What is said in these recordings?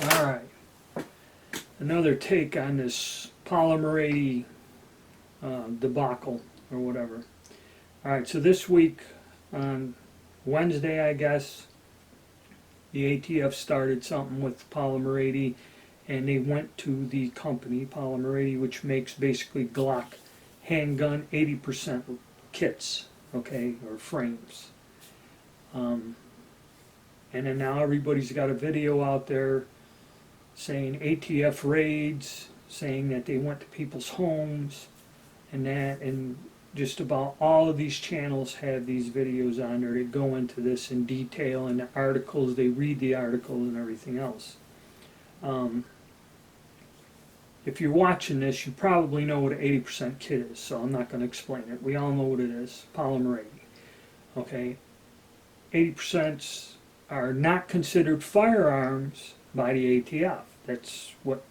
Alright, another take on this Polymer 80 debacle or whatever. Alright, so this week on Wednesday, I guess, the ATF started something with Polymer 80, and they went to the company, Polymer 80, which makes basically Glock handgun 80% kits, okay, or frames. And then now everybody's got a video out there saying ATF raids, saying that they went to people's homes, and just about all of these channels have these videos on there. They go into this in detail in the articles, they read the articles and everything else. If you're watching this, you probably know what an 80% kit is, so I'm not going to explain it. We all know what it is, Polymer 80. Okay, 80% are not considered firearms by the ATF. That's what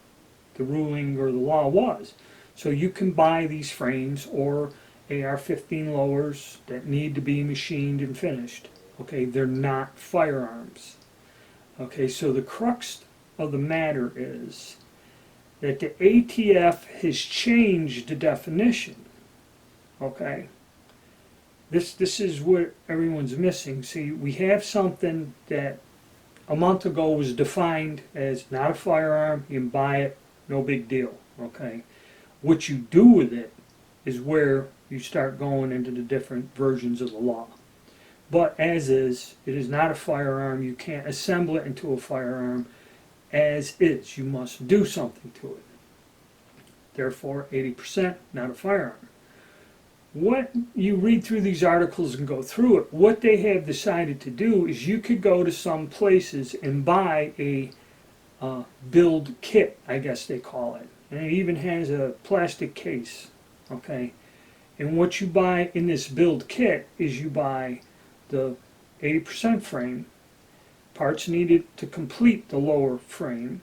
the ruling or the law was. So you can buy these frames or AR-15 lowers that need to be machined and finished. Okay, they're not firearms. Okay, so the crux of the matter is that the ATF has changed the definition. Okay, this is what everyone's missing. See, we have something that a month ago was defined as not a firearm. You can buy it, no big deal. Okay, what you do with it is where you start going into the different versions of the law. But as is, it is not a firearm. You can't assemble it into a firearm as is. You must do something to it. Therefore, 80% not a firearm. What you read through these articles and go through it, what they have decided to do is you could go to some places and buy a build kit, I guess they call it. And it even has a plastic case, okay? And what you buy in this build kit is you buy the 80% frame, parts needed to complete the lower frame,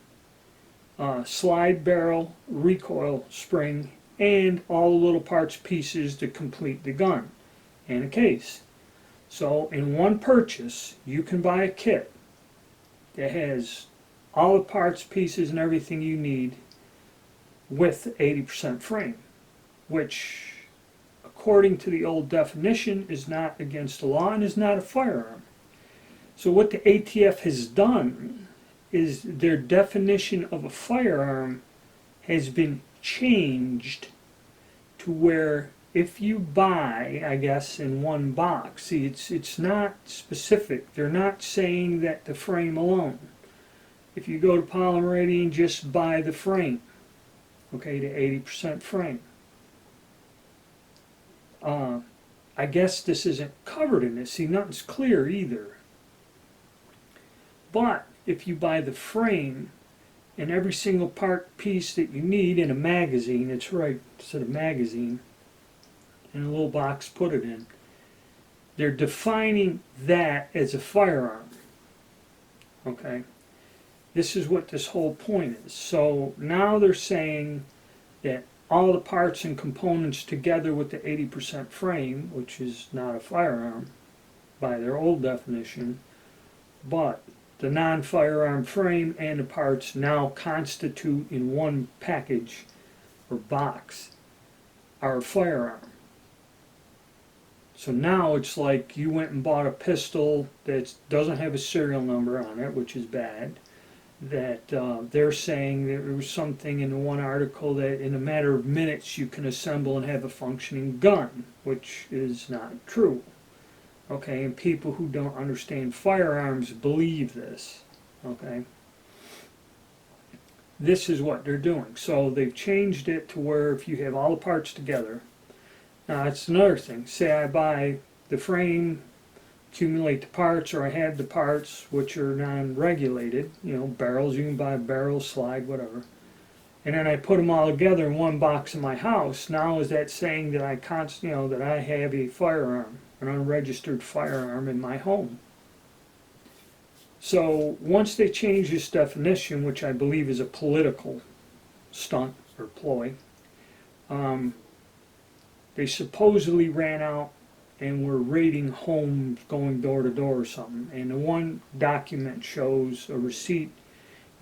slide barrel, recoil spring, and all the little parts pieces to complete the gun, and a case. So in one purchase, you can buy a kit that has all the parts, pieces, and everything you need with 80% frame, which, according to the old definition, is not against the law and is not a firearm. So what the ATF has done is their definition of a firearm has been changed to where if you buy, I guess, in one box, see, it's not specific. They're not saying that the frame alone. If you go to Polymer 80 and just buy the frame, okay, the 80% frame, I guess this isn't covered in this. See, nothing's clear either. But if you buy the frame and every single part piece that you need in a magazine, it's right, it's a magazine, in a little box, put it in, they're defining that as a firearm. Okay? This is what this whole point is. So now they're saying that all the parts and components together with the 80% frame, which is not a firearm by their old definition, but the non-firearm frame and the parts now constitute in one package or box are a firearm. So now it's like you went and bought a pistol that doesn't have a serial number on it, which is bad. That they're saying there was something in the one article that in a matter of minutes you can assemble and have a functioning gun, which is not true. Okay, and people who don't understand firearms believe this. Okay, this is what they're doing. So they've changed it to where if you have all the parts together. Now it's another thing. Say I buy the frame, accumulate the parts, or I have the parts which are non-regulated, you know, barrels, you can buy barrels, slide, whatever, and then I put them all together in one box in my house. Now is that saying that that I have a firearm, an unregistered firearm in my home? So once they change this definition, which I believe is a political stunt or ploy, they supposedly ran out and were raiding homes, going door to door or something. And the one document shows a receipt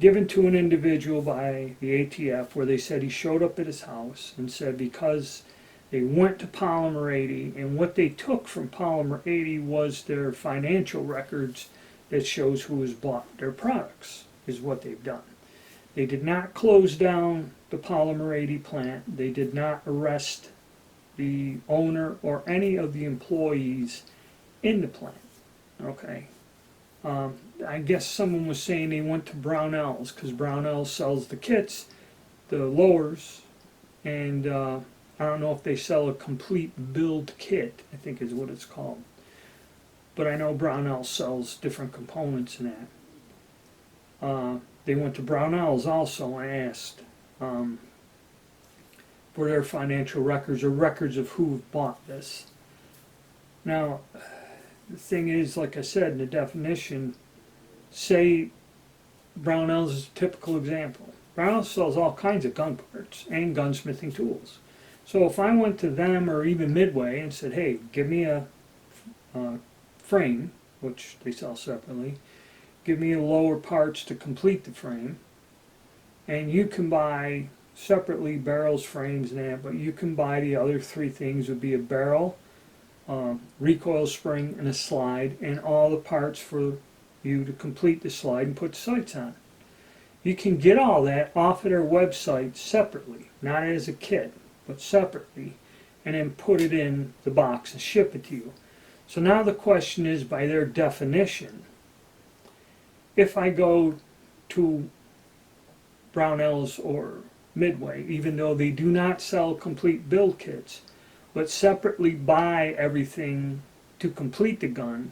given to an individual by the ATF where they said he showed up at his house and said because they went to Polymer 80 and what they took from Polymer 80 was their financial records that shows who has bought their products, is what they've done. They did not close down the Polymer 80 plant. They did not arrest the owner or any of the employees in the plant. Okay. I guess someone was saying they went to Brownells because Brownells sells the kits, the lowers, and I don't know if they sell a complete build kit, I think is what it's called. But I know Brownells sells different components in that. They went to Brownells also and asked for their financial records or records of who bought this. Now, the thing is, like I said in the definition, say Brownells is a typical example. Brownells sells all kinds of gun parts and gunsmithing tools. So if I went to them or even Midway and said, hey, give me a frame, which they sell separately, give me lower parts to complete the frame, and you can buy separately barrels, frames, and that, but you can buy the other three things would be a barrel, recoil spring, and a slide, and all the parts for you to complete the slide and put the sights on. You can get all that off of their website separately, not as a kit, but separately, and then put it in the box and ship it to you. So now the question is, by their definition, if I go to Brownells or Midway, even though they do not sell complete build kits, but separately buy everything to complete the gun,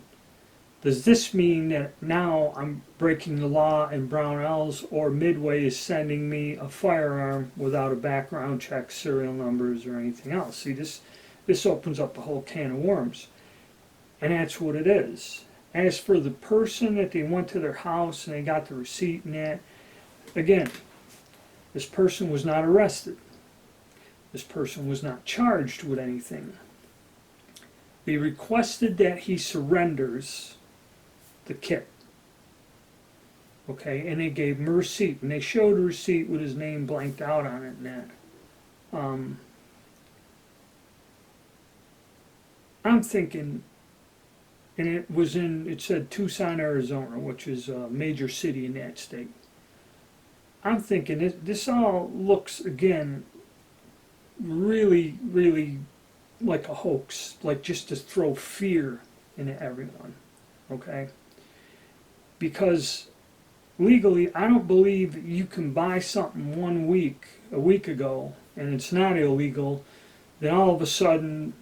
does this mean that now I'm breaking the law and Brownells or Midway is sending me a firearm without a background check, serial numbers, or anything else? See, this opens up a whole can of worms. And that's what it is. As for the person that they went to their house and they got the receipt and that, again, this person was not arrested. This person was not charged with anything. They requested that he surrenders the kit. Okay, and they gave him a receipt. And they showed a receipt with his name blanked out on it and that. I'm thinking, and it said Tucson, Arizona, which is a major city in that state. I'm thinking this all looks, again, really, really like a hoax, like just to throw fear into everyone, okay? Because legally, I don't believe that you can buy something a week ago, and it's not illegal, then all of a sudden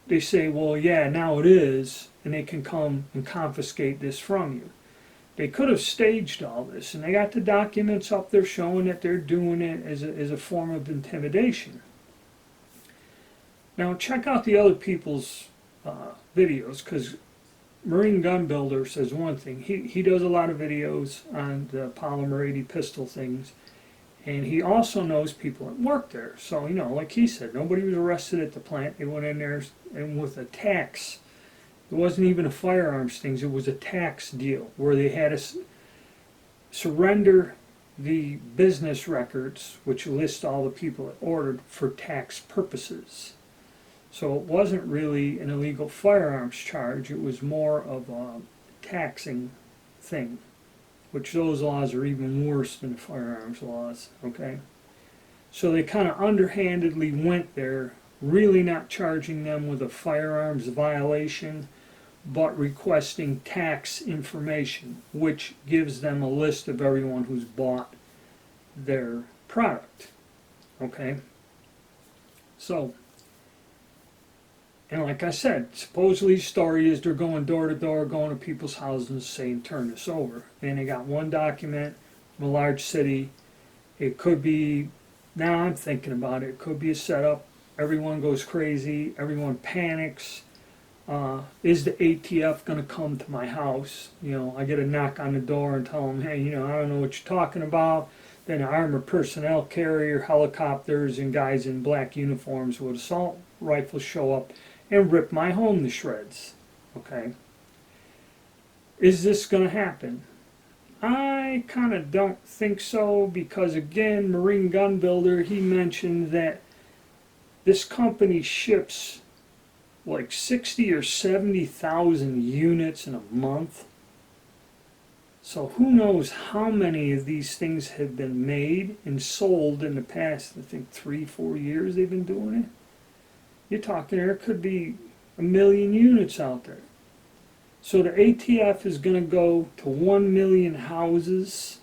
they say, well, yeah, now it is, and they can come and confiscate this from you. They could have staged all this, and they got the documents up there showing that they're doing it as a form of intimidation. Now check out the other people's videos, because Marine Gun Builder says one thing. He does a lot of videos on the Polymer 80 pistol things, and he also knows people that work there. So, you know, like he said, nobody was arrested at the plant. They went in there and with a tax. It wasn't even a firearms thing, it was a tax deal where they had to surrender the business records, which list all the people that ordered, for tax purposes. So it wasn't really an illegal firearms charge, it was more of a taxing thing, which those laws are even worse than the firearms laws, okay? So they kind of underhandedly went there, really not charging them with a firearms violation, but requesting tax information, which gives them a list of everyone who's bought their product, okay? So, and like I said, supposedly the story is they're going door to door, going to people's houses and saying, turn this over. And they got one document from a large city. It could be, now I'm thinking about it, it could be a setup. Everyone goes crazy, everyone panics. Is the ATF going to come to my house? You know, I get a knock on the door and tell them, hey, you know, I don't know what you're talking about. Then an armored personnel carrier, helicopters, and guys in black uniforms with assault rifles show up and rip my home to shreds. Okay? Is this going to happen? I kind of don't think so because, again, Marine Gun Builder, he mentioned that this company ships like 60 or 70,000 units in a month. So who knows how many of these things have been made and sold in the past, I think 3, 4 years they've been doing it. You're talking there could be 1 million units out there. So the ATF is going to go to 1 million houses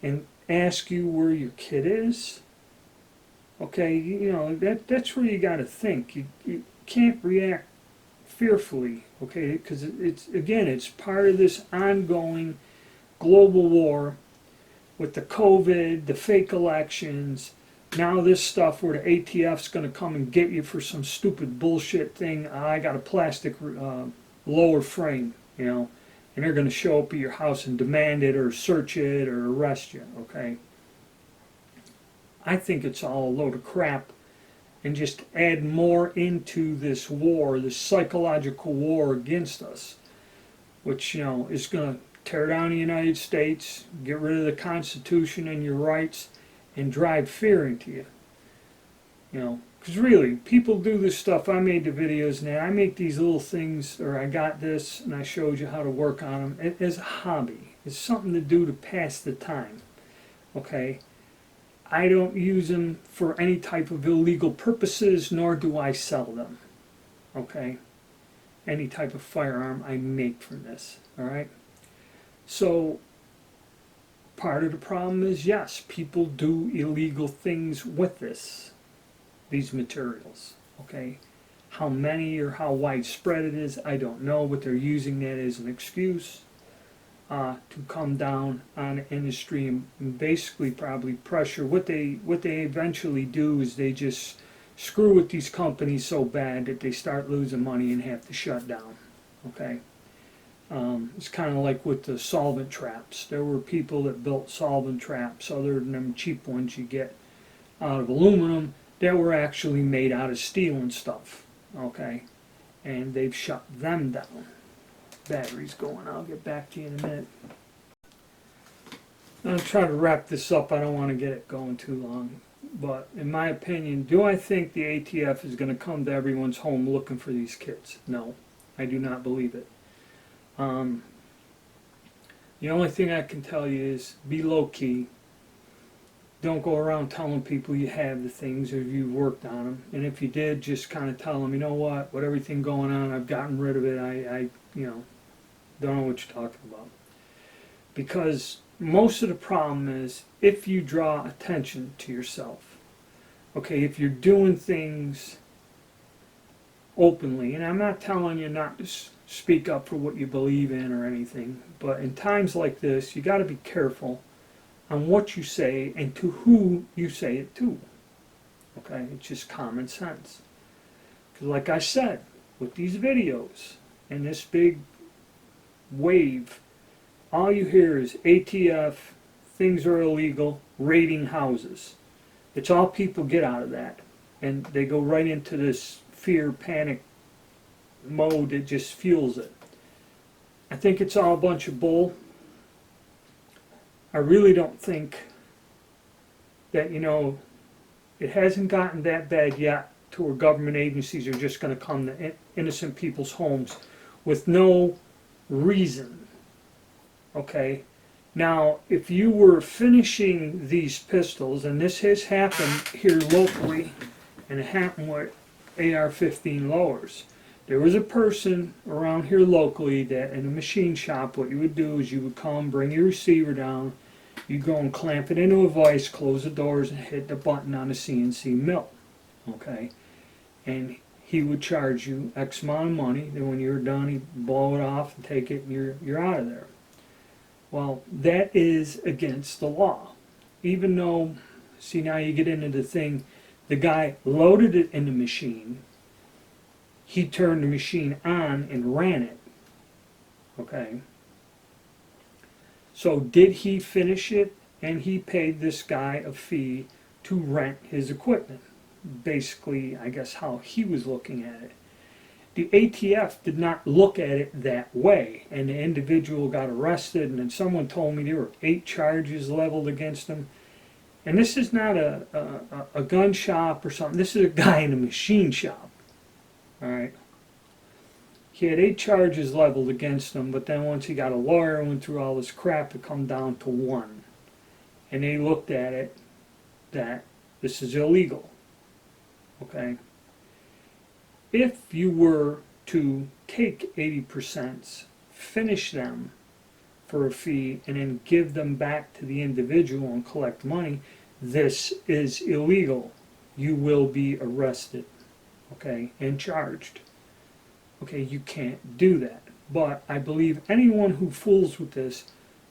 and ask you where your kid is. Okay, that's where you got to think. You can't react fearfully, okay, because it's part of this ongoing global war with the COVID, the fake elections. Now this stuff where the ATF's going to come and get you for some stupid bullshit thing. I got a plastic lower frame, and they're going to show up at your house and demand it or search it or arrest you, okay? I think it's all a load of crap and just add more into this war, this psychological war against us, which, is going to tear down the United States, get rid of the Constitution and your rights, and drive fear into you. Because really, people do this stuff. I made the videos now. I make these little things, or I got this, and I showed you how to work on them as a hobby. It's something to do to pass the time, okay? I don't use them for any type of illegal purposes, nor do I sell them, okay? Any type of firearm I make from this, all right? So part of the problem is, yes, people do illegal things with these materials, okay? How many or how widespread it is, I don't know, but they're using that as an excuse to come down on the industry and basically probably pressure. What they eventually do is they just screw with these companies so bad that they start losing money and have to shut down, okay? It's kind of like with the solvent traps. There were people that built solvent traps other than them cheap ones you get out of aluminum that were actually made out of steel and stuff, okay? And they've shut them down. Battery's going. I'll get back to you in a minute. I'll try to wrap this up. I don't want to get it going too long. But in my opinion, do I think the ATF is going to come to everyone's home looking for these kids? No, I do not believe it. The only thing I can tell you is be low-key. Don't go around telling people you have the things or you've worked on them. And if you did, just kind of tell them, you know what, with everything going on, I've gotten rid of it. I don't know what you're talking about. Because most of the problem is if you draw attention to yourself. Okay, if you're doing things openly, and I'm not telling you not to speak up for what you believe in or anything, but in times like this, you got to be careful on what you say and to who you say it to. Okay, it's just common sense. Because like I said, with these videos and this big wave, all you hear is ATF, things are illegal, raiding houses. It's all people get out of that. And they go right into this fear, panic mode that just fuels it. I think it's all a bunch of bull. I really don't think that, it hasn't gotten that bad yet to where government agencies are just going to come to innocent people's homes with no reason. Okay? Now, if you were finishing these pistols, and this has happened here locally, and it happened with AR-15 lowers. There was a person around here locally that in a machine shop, what you would do is you would come, bring your receiver down, you go and clamp it into a vise, close the doors, and hit the button on the CNC mill. Okay? And he would charge you X amount of money. Then when you were done, he'd blow it off and take it, and you're out of there. Well, that is against the law. Even though, see, now you get into the thing, the guy loaded it in the machine, he turned the machine on and ran it. Okay? So did he finish it? And he paid this guy a fee to rent his equipment. Basically, I guess how he was looking at it. the ATF did not look at it that way, and the individual got arrested, and then someone told me there were 8 charges leveled against him. And this is not a gun shop or something. This is a guy in a machine shop. All right. He had 8 charges leveled against him, but then once he got a lawyer and went through all this crap, it come down to 1. And they looked at it that this is illegal. Okay. If you were to take 80%, finish them for a fee, and then give them back to the individual and collect money, this is illegal. You will be arrested, okay, and charged. Okay, you can't do that. But I believe anyone who fools with this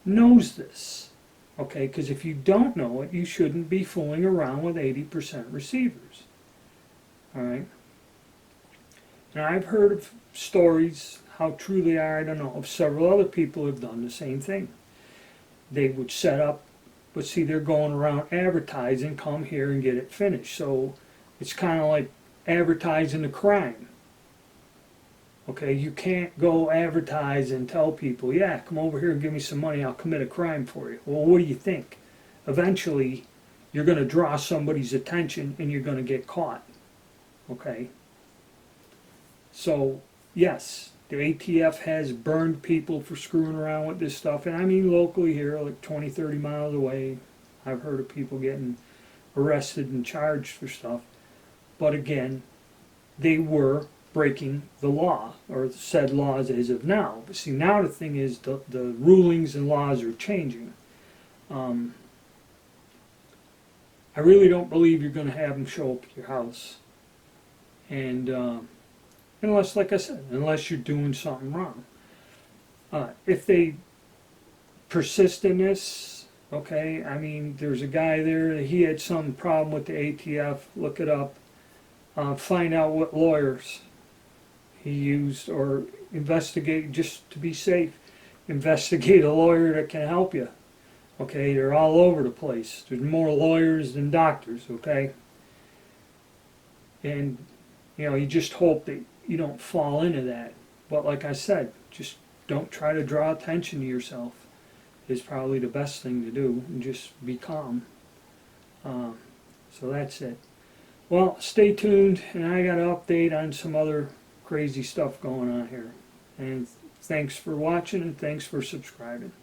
knows this, okay, because if you don't know it, you shouldn't be fooling around with 80% receivers, all right? And I've heard of stories, how true they are, I don't know, of several other people who have done the same thing. They would set up, but see, they're going around advertising, come here and get it finished. So it's kind of like advertising a crime. Okay, you can't go advertise and tell people, yeah, come over here and give me some money, I'll commit a crime for you. Well, what do you think? Eventually, you're going to draw somebody's attention and you're going to get caught. Okay? So, yes, the ATF has burned people for screwing around with this stuff. And I mean locally here, like 20, 30 miles away, I've heard of people getting arrested and charged for stuff. But again, they were breaking the law, or said laws as of now. But see, now the thing is, the rulings and laws are changing. I really don't believe you're going to have them show up at your house. And unless, like I said, unless you're doing something wrong. If they persist in this, okay, I mean, there's a guy there, he had some problem with the ATF, look it up, find out what lawyers he used, or investigate, just to be safe, investigate a lawyer that can help you. Okay, they're all over the place. There's more lawyers than doctors, okay? And, you know, you just hope that you don't fall into that. But like I said, just don't try to draw attention to yourself is probably the best thing to do, and just be calm. So that's it. Well, stay tuned, and I got an update on some other crazy stuff going on here. And thanks for watching, and thanks for subscribing.